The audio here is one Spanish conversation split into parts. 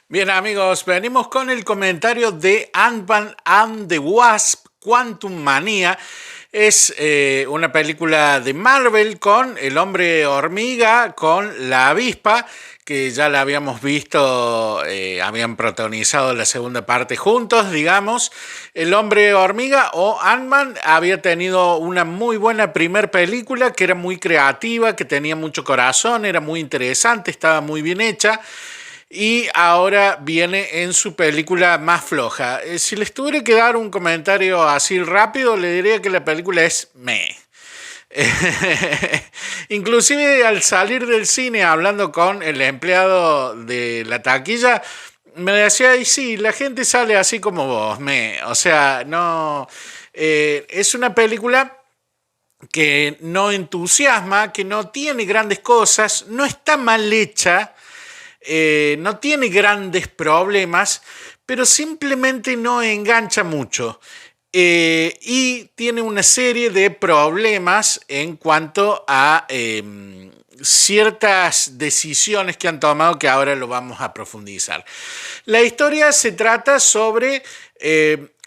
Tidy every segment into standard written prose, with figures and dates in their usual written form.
Bien amigos, venimos con el comentario de Ant-Man and the Wasp, Quantum Manía. Es una película de Marvel con el hombre hormiga, con la avispa, que ya la habíamos visto, habían protagonizado la segunda parte juntos, digamos. El hombre hormiga o Ant-Man había tenido una muy buena primer película, que era muy creativa, que tenía mucho corazón, era muy interesante, estaba muy bien hecha. Y ahora viene en su película más floja. Si les tuviera que dar un comentario así rápido, le diría que la película es meh. Inclusive al salir del cine hablando con el empleado de la taquilla, me decía, y sí, la gente sale así como vos, o sea, no... es una película que no entusiasma, que no tiene grandes cosas, no está mal hecha, no tiene grandes problemas, pero simplemente no engancha mucho. Y tiene una serie de problemas en cuanto a ciertas decisiones que han tomado que ahora lo vamos a profundizar. La historia se trata sobre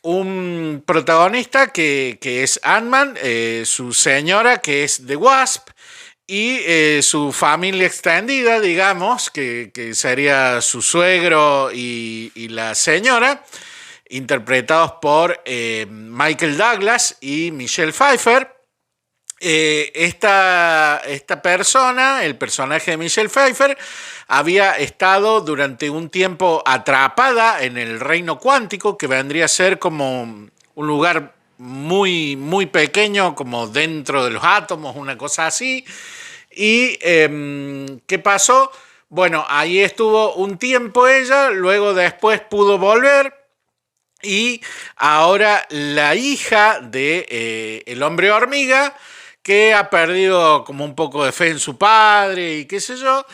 un protagonista que es Ant-Man, su señora que es The Wasp, y su familia extendida, digamos, que sería su suegro y la señora, interpretados por Michael Douglas y Michelle Pfeiffer. Esta persona, el personaje de Michelle Pfeiffer, había estado durante un tiempo atrapada en el reino cuántico, que vendría a ser como un lugar muy, muy pequeño, como dentro de los átomos, una cosa así. ¿Y qué pasó? Bueno, ahí estuvo un tiempo ella, luego después pudo volver y ahora la hija de el hombre hormiga, que ha perdido como un poco de fe en su padre y qué sé yo,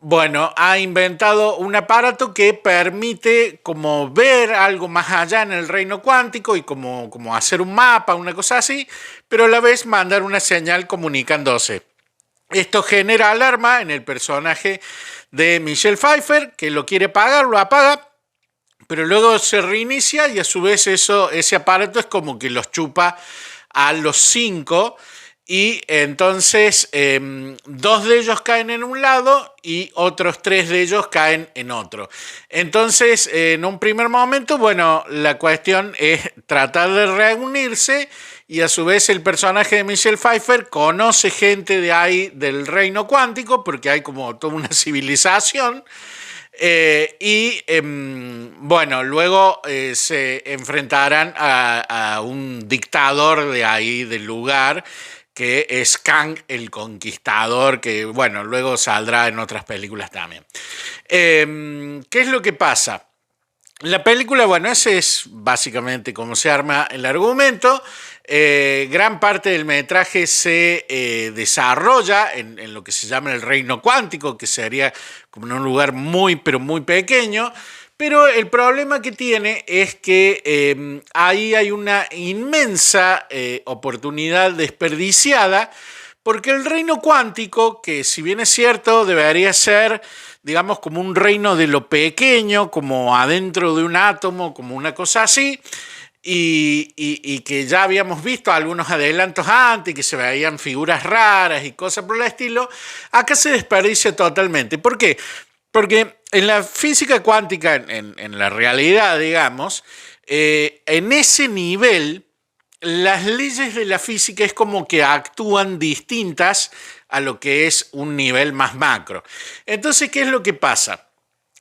bueno, ha inventado un aparato que permite como ver algo más allá en el reino cuántico y como hacer un mapa, una cosa así, pero a la vez mandar una señal comunicándose. Esto genera alarma en el personaje de Michelle Pfeiffer, que lo quiere pagar, lo apaga, pero luego se reinicia y a su vez ese aparato es como que los chupa a los cinco y entonces dos de ellos caen en un lado y otros tres de ellos caen en otro. Entonces, en un primer momento, bueno, la cuestión es tratar de reunirse y a su vez el personaje de Michelle Pfeiffer conoce gente de ahí del reino cuántico porque hay como toda una civilización. Bueno, luego se enfrentarán a un dictador de ahí, del lugar, que es Kang el Conquistador, que bueno, luego saldrá en otras películas también. ¿Qué es lo que pasa? La película, bueno, ese es básicamente cómo se arma el argumento. Gran parte del metraje se desarrolla en lo que se llama el reino cuántico, que sería como en un lugar muy, pero muy pequeño. Pero el problema que tiene es que ahí hay una inmensa oportunidad desperdiciada, porque el reino cuántico, que si bien es cierto, debería ser, digamos, como un reino de lo pequeño, como adentro de un átomo, como una cosa así, y que ya habíamos visto algunos adelantos antes, que se veían figuras raras y cosas por el estilo, acá se desperdicia totalmente. ¿Por qué? Porque en la física cuántica, en la realidad, digamos, en ese nivel, las leyes de la física es como que actúan distintas a lo que es un nivel más macro. Entonces, ¿qué es lo que pasa?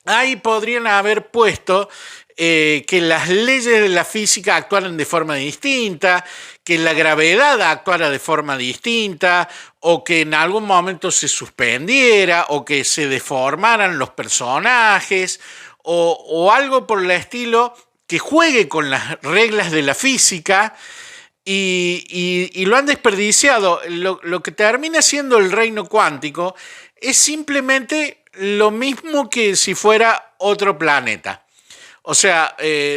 Ahí podrían haber puesto que las leyes de la física actuaran de forma distinta, que la gravedad actuara de forma distinta, o que en algún momento se suspendiera, o que se deformaran los personajes, o algo por el estilo que juegue con las reglas de la física y lo han desperdiciado. Lo que termina siendo el reino cuántico es simplemente lo mismo que si fuera otro planeta. O sea,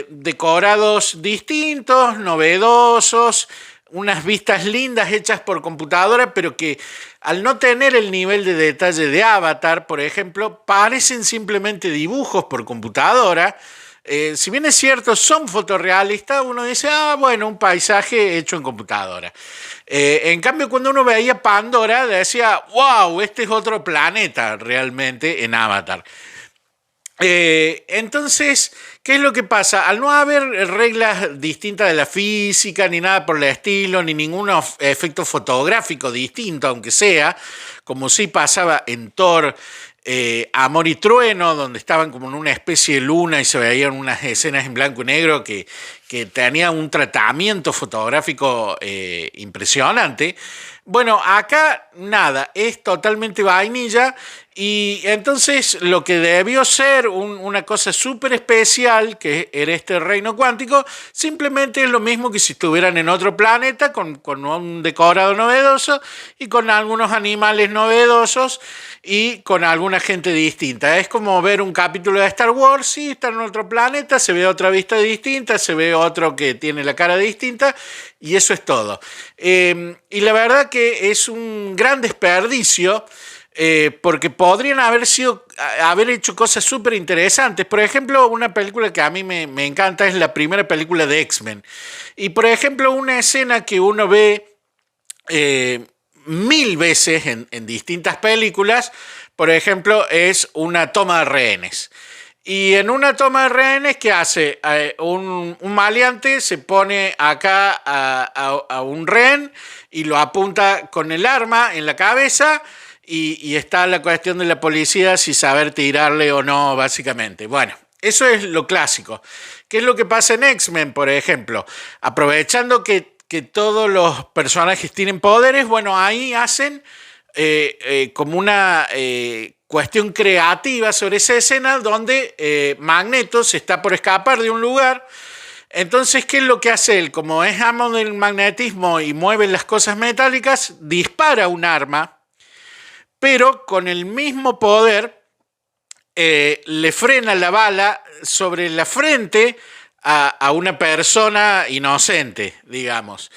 decorados distintos, novedosos, unas vistas lindas hechas por computadora, pero que al no tener el nivel de detalle de Avatar, por ejemplo, parecen simplemente dibujos por computadora. Si bien es cierto, son fotorrealistas, uno dice, ah, bueno, un paisaje hecho en computadora. En cambio, cuando uno veía Pandora, decía, wow, este es otro planeta realmente en Avatar. Entonces, ¿qué es lo que pasa? Al no haber reglas distintas de la física, ni nada por el estilo, ni ningún efecto fotográfico distinto, aunque sea, como sí pasaba en Thor, Amor y Trueno, donde estaban como en una especie de luna y se veían unas escenas en blanco y negro que tenían un tratamiento fotográfico impresionante. Bueno, acá nada, es totalmente vainilla y entonces lo que debió ser una cosa súper especial, que era este reino cuántico, simplemente es lo mismo que si estuvieran en otro planeta con un decorado novedoso y con algunos animales novedosos y con alguna gente distinta. Es como ver un capítulo de Star Wars, sí, está en otro planeta, se ve otra vista distinta, se ve otro que tiene la cara distinta y eso es todo. Y la verdad que es un gran desperdicio porque podrían haber hecho cosas súper interesantes. Por ejemplo, una película que a mí me encanta es la primera película de X-Men. Y por ejemplo, una escena que uno ve mil veces en distintas películas, por ejemplo, es una toma de rehenes. Y en una toma de rehenes, ¿qué hace? Un maleante se pone acá a un rehén y lo apunta con el arma en la cabeza y está la cuestión de la policía si saber tirarle o no, básicamente. Bueno, eso es lo clásico. ¿Qué es lo que pasa en X-Men, por ejemplo? Aprovechando que todos los personajes tienen poderes, bueno, ahí hacen como una cuestión creativa sobre esa escena donde Magneto se está por escapar de un lugar. Entonces, ¿qué es lo que hace él? Como es amo del magnetismo y mueve las cosas metálicas, dispara un arma, pero con el mismo poder le frena la bala sobre la frente a una persona inocente, digamos.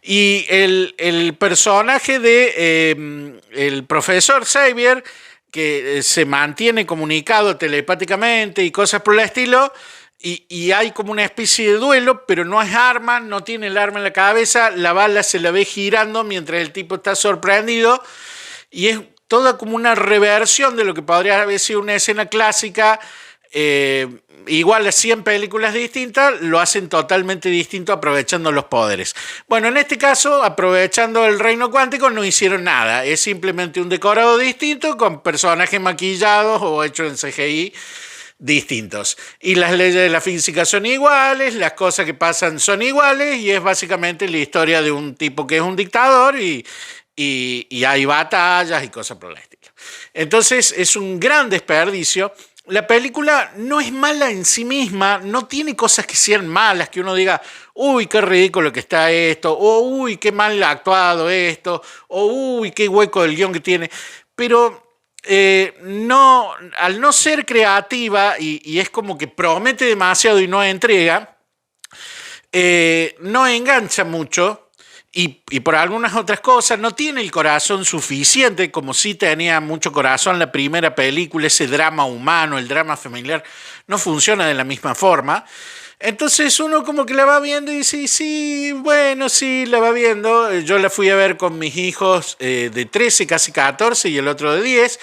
Y el personaje de el profesor Xavier, que se mantiene comunicado telepáticamente y cosas por el estilo, y hay como una especie de duelo, pero no es arma, no tiene el arma en la cabeza, la bala se la ve girando mientras el tipo está sorprendido, y es toda como una reversión de lo que podría haber sido una escena clásica. Igual a 100 películas distintas, lo hacen totalmente distinto aprovechando los poderes. Bueno, en este caso, aprovechando el reino cuántico, no hicieron nada. Es simplemente un decorado distinto con personajes maquillados o hechos en CGI distintos. Y las leyes de la física son iguales, las cosas que pasan son iguales y es básicamente la historia de un tipo que es un dictador y hay batallas y cosas por el estilo. Entonces es un gran desperdicio. La película no es mala en sí misma, no tiene cosas que sean malas, que uno diga, uy, qué ridículo que está esto, o uy, qué mal actuado esto, o uy, qué hueco del guión que tiene. Pero no, al no ser creativa y es como que promete demasiado y no entrega, no engancha mucho. Y por algunas otras cosas no tiene el corazón suficiente, como sí tenía mucho corazón la primera película, ese drama humano, el drama familiar, no funciona de la misma forma. Entonces uno como que la va viendo y dice, sí, bueno, sí, la va viendo. Yo la fui a ver con mis hijos de 13, casi 14 y el otro de 10.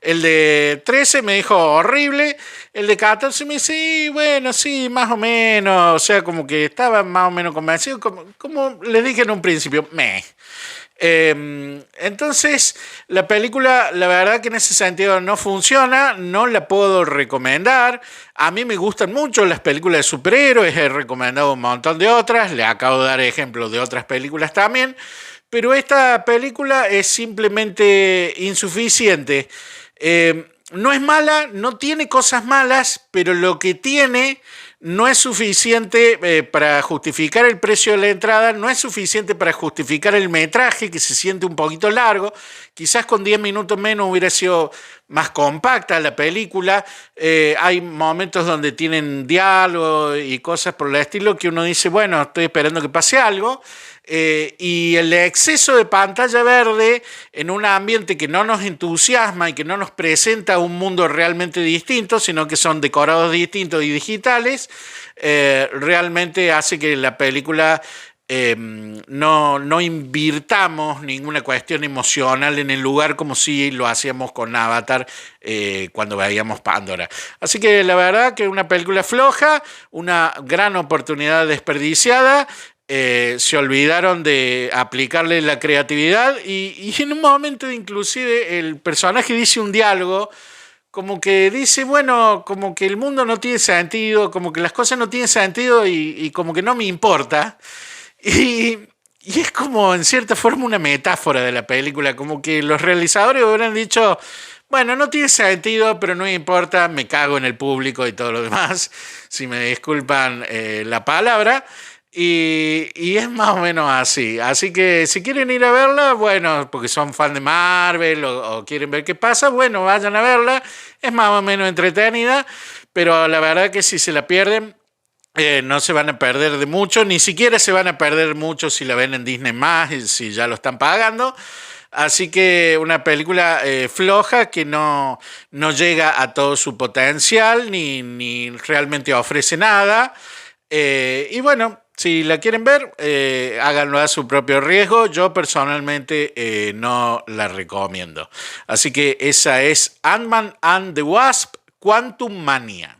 El de 13 me dijo horrible, el de 14 me dice, sí, bueno, sí, más o menos, o sea, como que estaba más o menos convencido, como les dije en un principio, meh. Entonces, la película, la verdad que en ese sentido no funciona, no la puedo recomendar. A mí me gustan mucho las películas de superhéroes, he recomendado un montón de otras, le acabo de dar ejemplos de otras películas también, pero esta película es simplemente insuficiente. No es mala, no tiene cosas malas, pero lo que tiene no es suficiente para justificar el precio de la entrada, no es suficiente para justificar el metraje, que se siente un poquito largo. Quizás con 10 minutos menos hubiera sido más compacta la película. Hay momentos donde tienen diálogo y cosas por el estilo que uno dice, bueno, estoy esperando que pase algo. Y el exceso de pantalla verde en un ambiente que no nos entusiasma y que no nos presenta un mundo realmente distinto, sino que son decorados distintos y digitales, realmente hace que la película no invirtamos ninguna cuestión emocional en el lugar como si lo hacíamos con Avatar cuando veíamos Pandora. Así que la verdad que una película floja, una gran oportunidad desperdiciada. Se olvidaron de aplicarle la creatividad y en un momento inclusive el personaje dice un diálogo como que dice, bueno, como que el mundo no tiene sentido, como que las cosas no tienen sentido y como que no me importa. Y, y es como en cierta forma una metáfora de la película, como que los realizadores hubieran dicho, bueno, no tiene sentido, pero no me importa, me cago en el público y todo lo demás, si me disculpan la palabra. Y es más o menos así. Así que si quieren ir a verla, bueno, porque son fan de Marvel o quieren ver qué pasa, bueno, vayan a verla. Es más o menos entretenida, pero la verdad que si se la pierden, no se van a perder de mucho, ni siquiera se van a perder mucho si la ven en Disney+, si ya lo están pagando. Así que una película floja que no llega a todo su potencial ni realmente ofrece nada. Y bueno, si la quieren ver, háganlo a su propio riesgo. Yo personalmente no la recomiendo. Así que esa es Ant-Man and the Wasp: Quantum Mania.